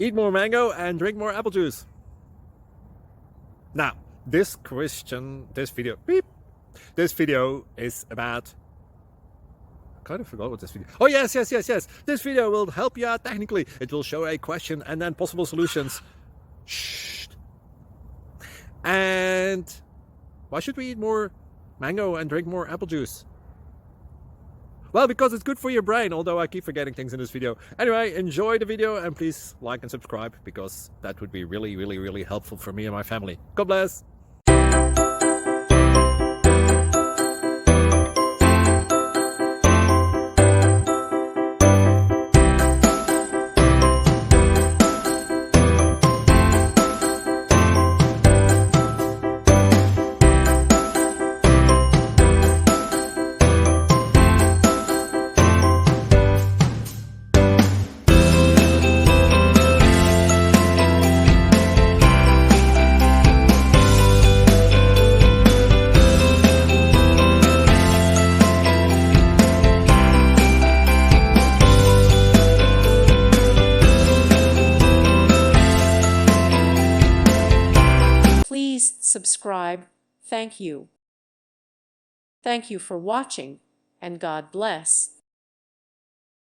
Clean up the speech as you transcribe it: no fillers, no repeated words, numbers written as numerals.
Eat more mango and drink more apple juice. Now, this video is about, I kind of forgot what this video. Oh, yes. This video will help you out technically. It will show a question and then possible solutions. Shh. And why should we eat more mango and drink more apple juice? Well, because it's good for your brain, although I keep forgetting things in this video. Anyway, enjoy the video and please like and subscribe, because that would be really helpful for me and my family. God bless! Please subscribe. Thank you. Thank you for watching, and God bless.